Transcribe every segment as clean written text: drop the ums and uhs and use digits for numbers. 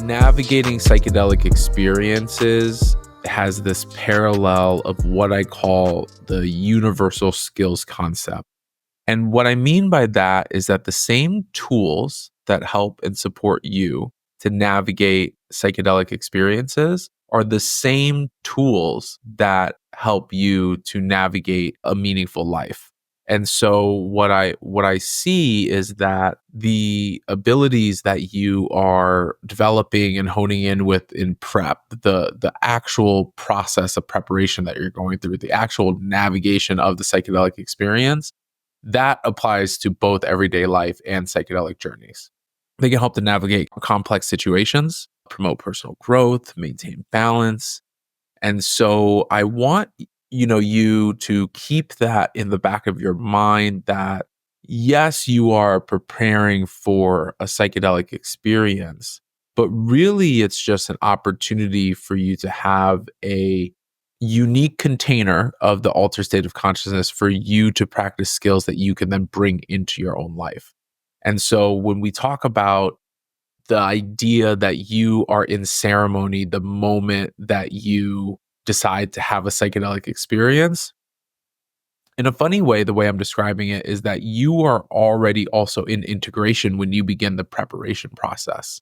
navigating psychedelic experiences has this parallel of what I call the universal skills concept. And what I mean by that is that the same tools that help and support you to navigate psychedelic experiences are the same tools that help you to navigate a meaningful life. And so what I see is that the abilities that you are developing and honing in with in prep, the actual process of preparation that you're going through, the actual navigation of the psychedelic experience, that applies to both everyday life and psychedelic journeys. They can help to navigate complex situations, promote personal growth, maintain balance. And so I want you to keep that in the back of your mind that yes, you are preparing for a psychedelic experience, but really it's just an opportunity for you to have a unique container of the altered state of consciousness for you to practice skills that you can then bring into your own life. And so when we talk about the idea that you are in ceremony the moment that you decide to have a psychedelic experience, in a funny way, the way I'm describing it is that you are already also in integration when you begin the preparation process.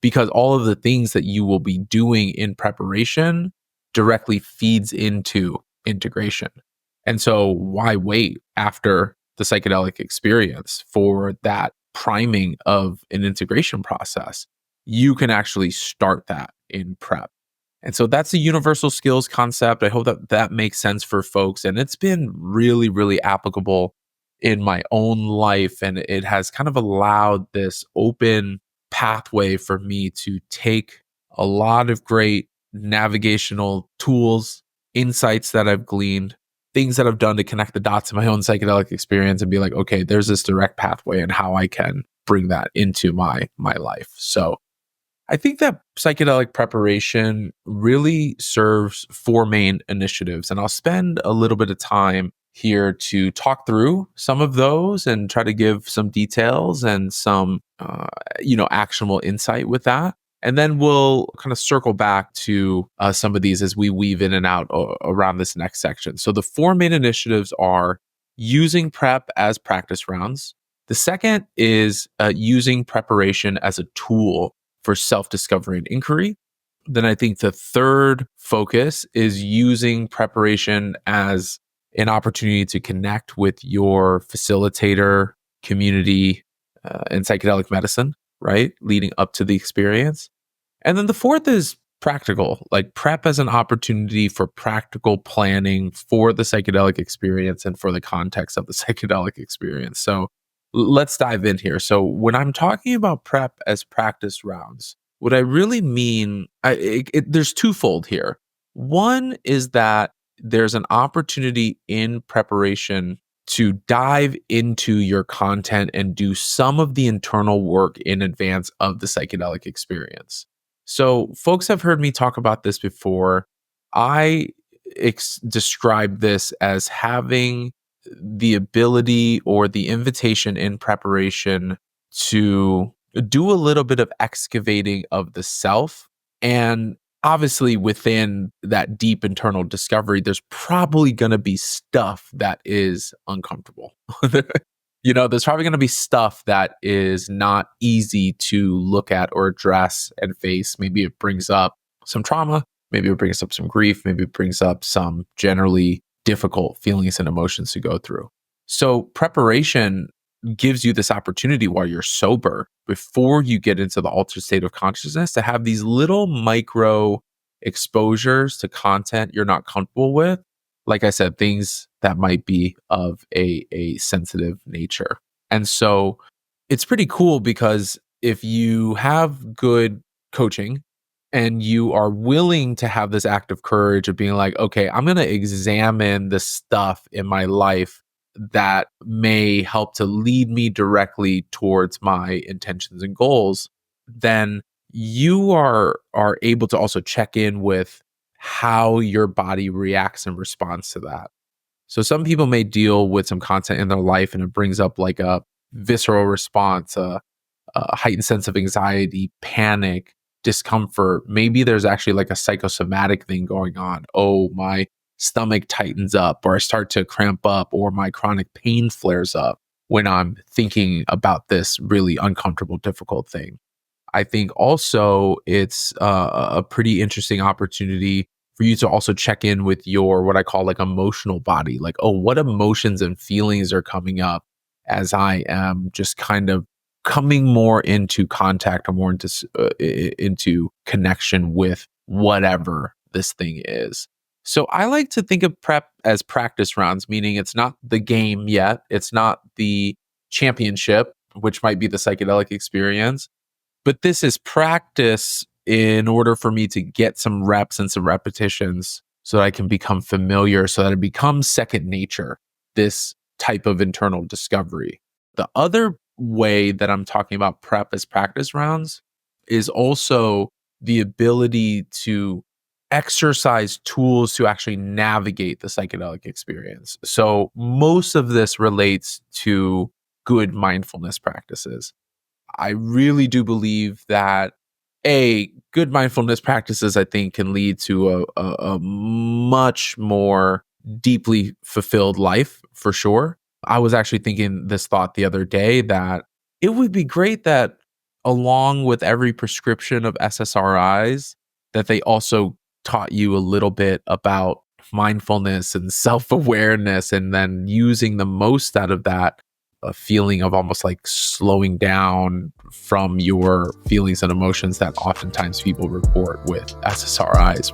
Because all of the things that you will be doing in preparation directly feeds into integration. And so why wait after the psychedelic experience for that priming of an integration process? You can actually start that in prep. And so that's the universal skills concept. I hope that that makes sense for folks. And it's been really, really applicable in my own life. And it has kind of allowed this open pathway for me to take a lot of great navigational tools, insights that I've gleaned, things that I've done to connect the dots in my own psychedelic experience and be like, okay, there's this direct pathway and how I can bring that into my life. So I think that psychedelic preparation really serves four main initiatives, and I'll spend a little bit of time here to talk through some of those and try to give some details and some, actionable insight with that. And then we'll kind of circle back to some of these as we weave in and out around this next section. So the four main initiatives are using prep as practice rounds. The second is using preparation as a tool for self-discovery and inquiry. Then I think the third focus is using preparation as an opportunity to connect with your facilitator, community, and psychedelic medicine, right? Leading up to the experience. And then the fourth is practical, like prep as an opportunity for practical planning for the psychedelic experience and for the context of the psychedelic experience. So let's dive in here. So when I'm talking about prep as practice rounds, what I really mean, there's twofold here. One is that there's an opportunity in preparation to dive into your content and do some of the internal work in advance of the psychedelic experience. So folks have heard me talk about this before. I describe this as having the ability or the invitation in preparation to do a little bit of excavating of the self. And obviously within that deep internal discovery, there's probably going to be stuff that is uncomfortable. There's probably going to be stuff that is not easy to look at or address and face. Maybe it brings up some trauma. Maybe it brings up some grief. Maybe it brings up some generally difficult feelings and emotions to go through. So preparation gives you this opportunity while you're sober, before you get into the altered state of consciousness, to have these little micro exposures to content you're not comfortable with. Like I said, things that might be of a sensitive nature. And so it's pretty cool because if you have good coaching and you are willing to have this act of courage of being like, okay, I'm going to examine the stuff in my life that may help to lead me directly towards my intentions and goals, then you are able to also check in with how your body reacts and responds to that. So some people may deal with some content in their life and it brings up like a visceral response, a heightened sense of anxiety, panic, discomfort. Maybe there's actually like a psychosomatic thing going on. Oh, my stomach tightens up, or I start to cramp up, or my chronic pain flares up when I'm thinking about this really uncomfortable, difficult thing. I think also it's a pretty interesting opportunity for you to also check in with your what I call like emotional body. Like, oh, what emotions and feelings are coming up as I am just kind of coming more into contact or more into connection with whatever this thing is. So I like to think of prep as practice rounds, meaning it's not the game yet, it's not the championship, which might be the psychedelic experience, but this is practice in order for me to get some reps and some repetitions so that I can become familiar, so that it becomes second nature, this type of internal discovery. The other way that I'm talking about prep as practice rounds is also the ability to exercise tools to actually navigate the psychedelic experience. So most of this relates to good mindfulness practices. I really do believe that good mindfulness practices, I think, can lead to a much more deeply fulfilled life for sure. I was actually thinking this thought the other day that it would be great that along with every prescription of SSRIs, that they also taught you a little bit about mindfulness and self-awareness, and then using the most out of that, a feeling of almost like slowing down from your feelings and emotions that oftentimes people report with SSRIs.